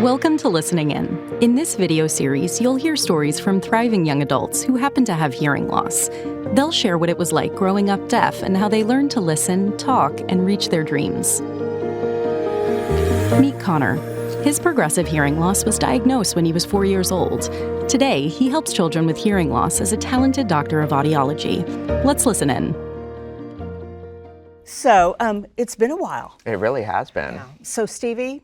Welcome to Listening In. In this video series, you'll hear stories from thriving young adults who happen to have hearing loss. They'll share what it was like growing up deaf and how they learned to listen, talk, and reach their dreams. Meet Connor. His progressive hearing loss was diagnosed when he was 4 years old. Today, he helps children with hearing loss as a talented doctor of audiology. Let's listen in. So, it's been a while. It really has been. Yeah. So, Stevie,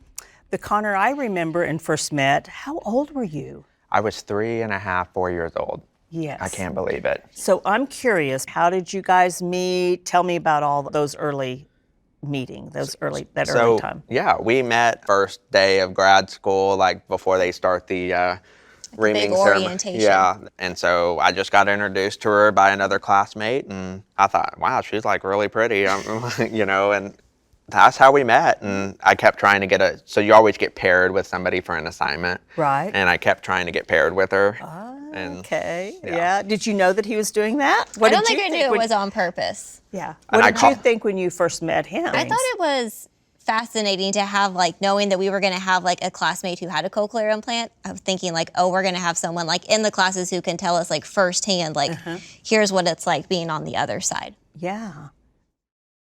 the Connor I remember and first met, how old were you? I was 3.5, 4 years old. Yes. I can't believe it. So I'm curious, how did you guys meet? Tell me about all those early meetings, early time. Yeah, we met first day of grad school, like before they start the reaming big ceremony. orientation. Yeah, and so I just got introduced to her by another classmate, and I thought, wow, she's like really pretty, and that's how we met. And I kept trying to so you always get paired with somebody for an assignment. Right. And I kept trying to get paired with her. Okay. Yeah. Did you know that he was doing that? I don't think I knew it was on purpose. Yeah. And What did you think when you first met him? I thought it was fascinating to have, knowing that we were going to have, a classmate who had a cochlear implant. I was thinking, we're going to have someone, in the classes who can tell us, firsthand, here's what it's like being on the other side. Yeah.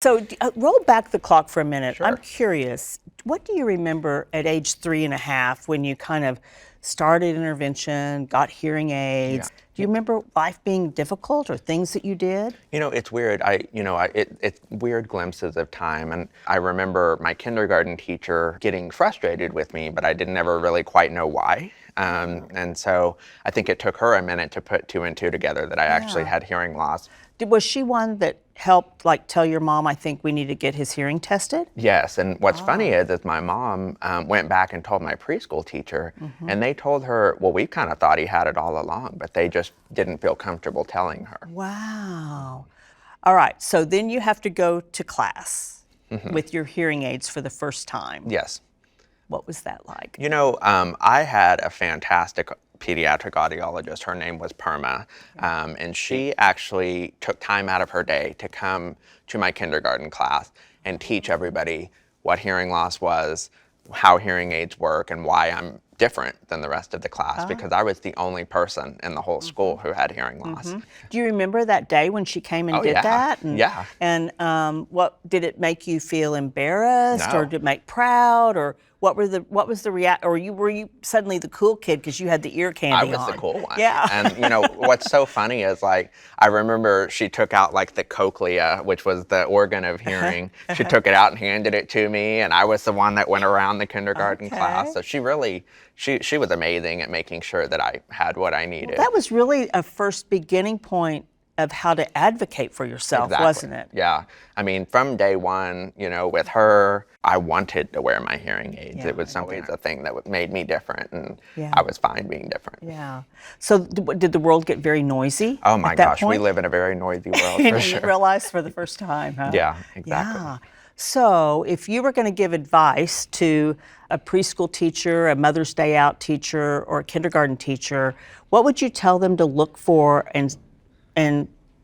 So roll back the clock for a minute. Sure. I'm curious, what do you remember at age 3.5 when you kind of started intervention, got hearing aids? Yeah. Do you remember life being difficult or things that you did? It's weird. It's weird glimpses of time. And I remember my kindergarten teacher getting frustrated with me, but I didn't ever really quite know why. And so I think it took her a minute to put two and two together that I actually had hearing loss. Was she one that helped tell your mom, I think we need to get his hearing tested? Yes, and what's funny is my mom went back and told my preschool teacher, and they told her, well, we kind of thought he had it all along, but they just didn't feel comfortable telling her. Wow. All right, so then you have to go to class with your hearing aids for the first time. Yes. What was that like? I had a fantastic pediatric audiologist. Her name was Perma, and she actually took time out of her day to come to my kindergarten class and teach everybody what hearing loss was, how hearing aids work, and why I'm different than the rest of the class, because I was the only person in the whole school who had hearing loss. Do you remember that day when she came and did that? Yeah. And what did it make you feel embarrassed, No. or did it make proud, or what was the react? Or were you suddenly the cool kid because you had the ear candy I was on? the cool one. Yeah. And what's so funny is I remember she took out the cochlea, which was the organ of hearing. She took it out and handed it to me, and I was the one that went around the kindergarten class. So she really, she was amazing at making sure that I had what I needed. That was really a first beginning point of how to advocate for yourself, wasn't it? Yeah. I mean, from day one, with her, I wanted to wear my hearing aids. Yeah, it was always a thing that made me different, and Yeah. I was fine being different. Yeah. So did the world get very noisy? Oh my at that gosh, we point? live in a very noisy world, And for you sure. realized for the first time, huh? Yeah, exactly. Yeah. So if you were going to give advice to a preschool teacher, a Mother's Day Out teacher, or a kindergarten teacher, what would you tell them to look for and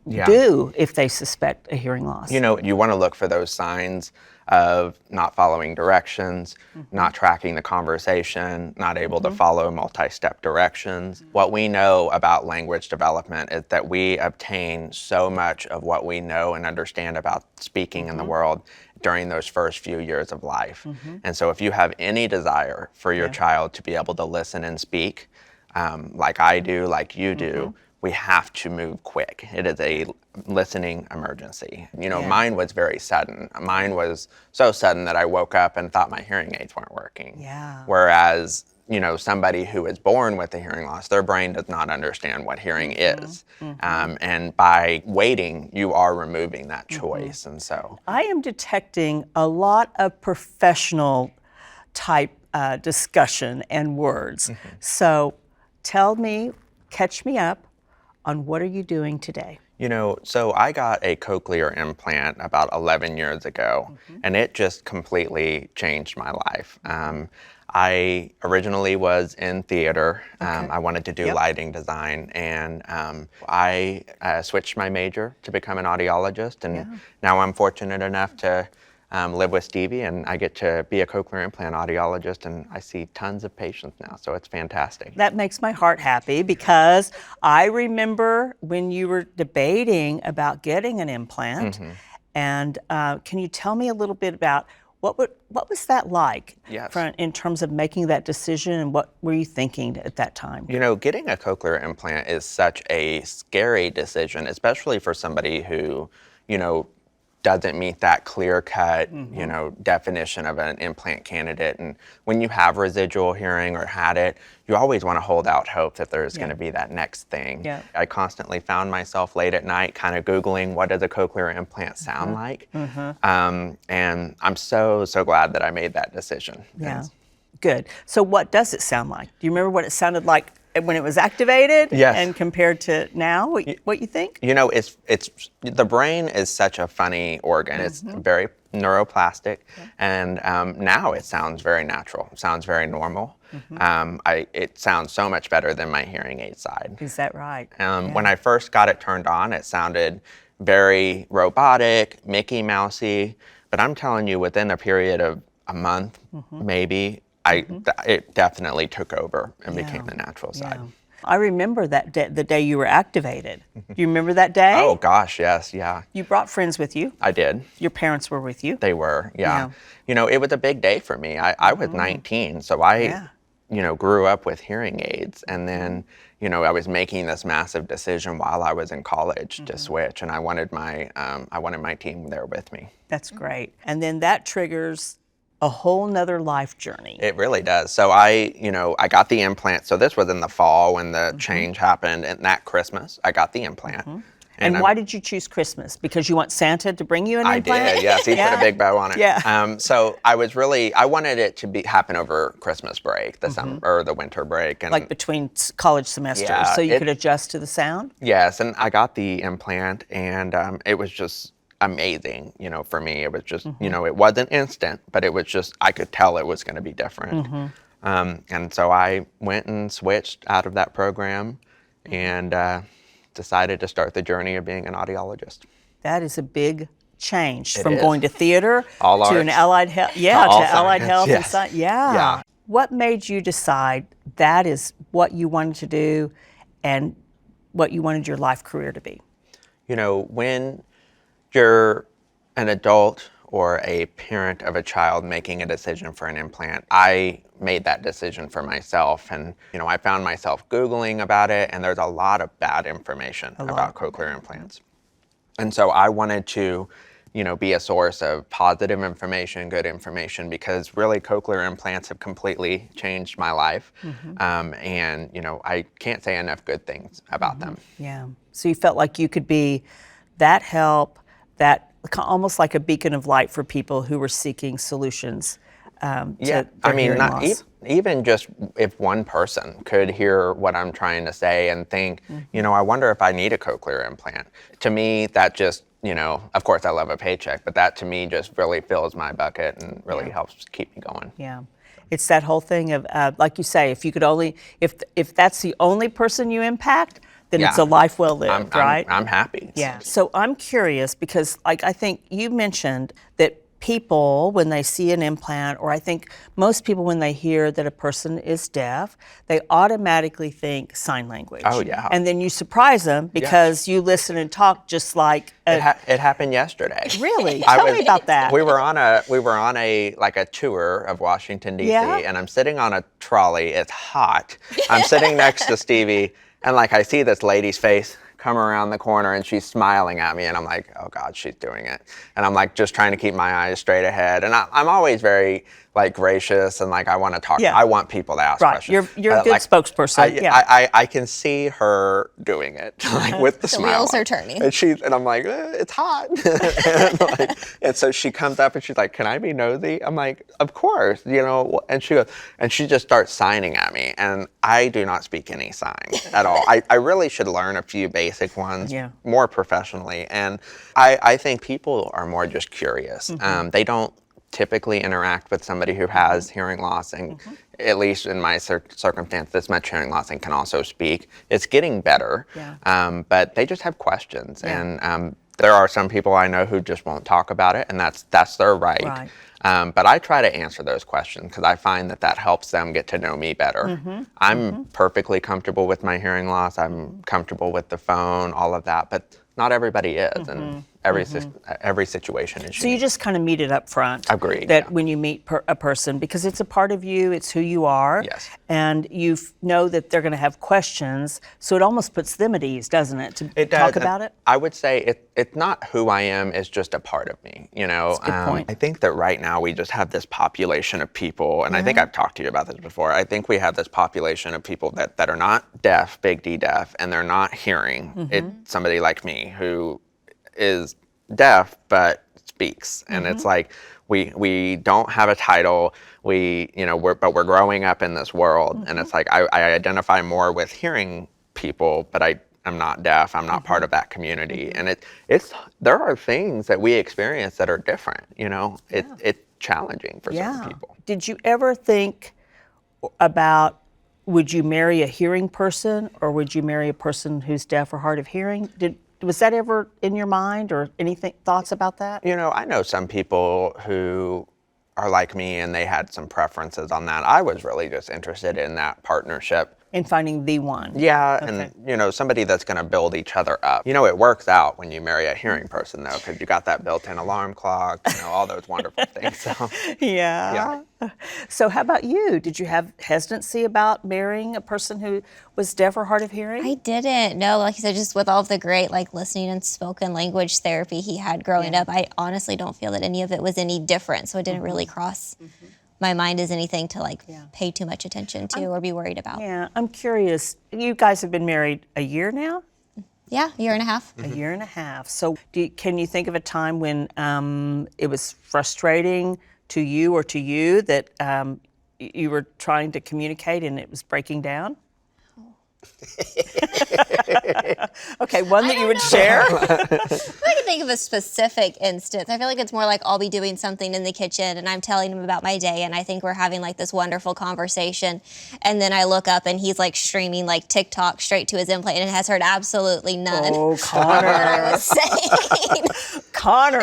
do if they suspect a hearing loss? You want to look for those signs of not following directions, not tracking the conversation, not able to follow multi-step directions. What we know about language development is that we obtain so much of what we know and understand about speaking in the world during those first few years of life. And so if you have any desire for your child to be able to listen and speak, like I do, like you do, we have to move quick. It is a listening emergency. Mine was very sudden. Mine was so sudden that I woke up and thought my hearing aids weren't working. Yeah. Whereas, somebody who is born with a hearing loss, their brain does not understand what hearing is. And by waiting, you are removing that choice. And so I am detecting a lot of professional type discussion and words. So catch me up on what are you doing today? So I got a cochlear implant about 11 years ago, and it just completely changed my life. I originally was in theater. I wanted to do lighting design, and I switched my major to become an audiologist, and now I'm fortunate enough to live with Stevie, and I get to be a cochlear implant audiologist, and I see tons of patients now, so it's fantastic. That makes my heart happy because I remember when you were debating about getting an implant. And can you tell me a little bit about what was that like Yes. in terms of making that decision, and what were you thinking at that time? You know, getting a cochlear implant is such a scary decision, especially for somebody who, you know, doesn't meet that clear-cut, you know, definition of an implant candidate. And when you have residual hearing or had it, you always want to hold out hope that there's going to be that next thing. Yeah. I constantly found myself late at night kind of Googling, what does a cochlear implant sound like? And I'm so glad that I made that decision. Yeah, good. So what does it sound like? Do you remember what it sounded like when it was activated? Yes. And compared to now, what you think? You know, it's the brain is such a funny organ. It's very neuroplastic, and now it sounds very natural. It sounds very normal. It sounds so much better than my hearing aid side. Is that right? When I first got it turned on, it sounded very robotic, Mickey Mousey. But I'm telling you, within a period of a month, maybe, it definitely took over and became the natural side. I remember that the day you were activated. Do you remember that day? Oh gosh, yes, yeah. You brought friends with you. I did. Your parents were with you. They were, yeah. Yeah. You know, it was a big day for me. I was 19, so you know, grew up with hearing aids, and then, you know, I was making this massive decision while I was in college to switch, and I wanted my team there with me. That's great. And then that triggers a whole nother life journey. It really does. So I got the implant. So this was in the fall when the change happened, and that Christmas, I got the implant. And why did you choose Christmas? Because you want Santa to bring you an implant? I did, yes. He put a big bow on it. Yeah. So I wanted it to happen over Christmas break, the summer or the winter break. And like between college semesters, Yeah, so you could adjust to the sound? yes, and I got the implant, and it was just amazing, you know, for me. It was just, you know, it wasn't instant, but it was just, I could tell it was going to be different. And so I went and switched out of that program and decided to start the journey of being an audiologist. That is a big change It from is. going to theater All to arts. an allied health. To all Allied science, health yes. and science. Yeah. What made you decide that is what you wanted to do and what you wanted your life career to be? You know, when you're an adult or a parent of a child making a decision for an implant, I made that decision for myself. And, you know, I found myself Googling about it, and there's a lot of bad information about cochlear implants. And so I wanted to, you know, be a source of positive information, good information, because really cochlear implants have completely changed my life. And, you know, I can't say enough good things about them. Yeah. So you felt like you could be that help, that almost like a beacon of light for people who were seeking solutions to their hearing loss. Even just if one person could hear what I'm trying to say and think, you know, I wonder if I need a cochlear implant. To me, that just, you know, of course I love a paycheck, but that to me just really fills my bucket and really helps keep me going. Yeah. It's that whole thing of, like you say, if you could only, if that's the only person you impact, then it's a life well lived, right? I'm happy. Yeah. So I'm curious because, like, I think you mentioned that people, when they see an implant, or I think most people, when they hear that a person is deaf, they automatically think sign language. Oh, yeah. And then you surprise them because you listen and talk just like It happened yesterday. Really? Tell me about that. We were on a like a tour of Washington D.C. Yeah? and I'm sitting on a trolley. It's hot. I'm sitting next to Stevie, and like I see this lady's face come around the corner, and she's smiling at me, and I'm like, oh God, she's doing it. And I'm like just trying to keep my eyes straight ahead. And I'm always very like gracious and like I want to talk. Yeah. I want people to ask questions. You're a good spokesperson. I can see her doing it like with the smile. wheels are turning. And I'm like, it's hot. and so she comes up and she's like, can I be nosy? I'm like, of course, you know. And she goes, and she just starts signing at me, and I do not speak any sign at all. I really should learn a few basic ones more professionally. And I think people are more just curious. They don't typically interact with somebody who has hearing loss, and at least in my circumstance, this much hearing loss and can also speak. It's getting better, but they just have questions, and There are some people I know who just won't talk about it, and that's their right. Right. But I try to answer those questions because I find that helps them get to know me better. I'm perfectly comfortable with my hearing loss. I'm comfortable with the phone, all of that, but not everybody is, and every situation is So you unique. just kind of meet it up front. Agreed, That yeah. when you meet a person, because it's a part of you, it's who you are. Yes. And you know that they're going to have questions, so it almost puts them at ease, doesn't it, to It does, talk and about it? I would say it's not who I am, it's just a part of me, you know. That's a good point. I think that right now we just have this population of people, and I think I've talked to you about this before. I think we have this population of people that are not deaf, big D deaf, and they're not hearing. It's somebody like me who is deaf but speaks, and it's like we don't have a title. But we're growing up in this world, and it's like I identify more with hearing people, but I'm not deaf. I'm not part of that community, and there are things that we experience that are different. You know, it's challenging for certain people. Did you ever think about, would you marry a hearing person or would you marry a person who's deaf or hard of hearing? Was that ever in your mind, or thoughts about that? You know, I know some people who are like me and they had some preferences on that. I was really just interested in that partnership. In finding the one. Yeah, Okay. and somebody that's going to build each other up. It works out when you marry a hearing person, though, because you got that built-in alarm clock, all those wonderful things. So, Yeah. So how about you? Did you have hesitancy about marrying a person who was deaf or hard of hearing? I didn't. No, like you said, just with all of the great listening and spoken language therapy he had growing up, I honestly don't feel that any of it was any different. So it didn't really cross my mind as anything to pay too much attention to or be worried about. Yeah, I'm curious. You guys have been married a year now? Yeah, a year and a half. A year and a half. So can you think of a time when it was frustrating to you or to you that you were trying to communicate and it was breaking down? Okay, one that you would share? I can think of a specific instance. I feel like it's more like I'll be doing something in the kitchen and I'm telling him about my day and I think we're having this wonderful conversation, and then I look up and he's streaming TikTok straight to his implant and has heard absolutely none. Oh, Connor. I was saying. Connor.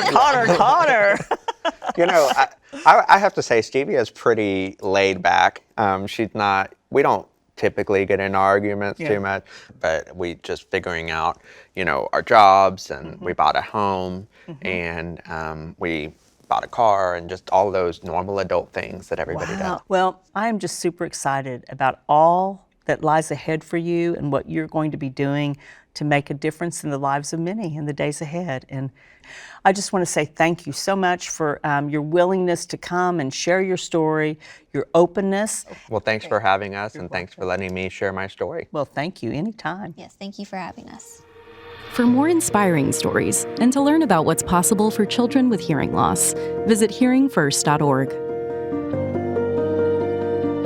I have to say, Stevie is pretty laid back. She's not, we don't typically get into arguments too much, but we just figuring out, our jobs, and we bought a home, and we bought a car, and just all those normal adult things that everybody does. Well, I am just super excited about all that lies ahead for you and what you're going to be doing to make a difference in the lives of many in the days ahead. And I just want to say thank you so much for your willingness to come and share your story, your openness. Well, thanks for having us, and thanks for letting me share my story. Well, thank you. Anytime. Yes, thank you for having us. For more inspiring stories and to learn about what's possible for children with hearing loss, visit hearingfirst.org.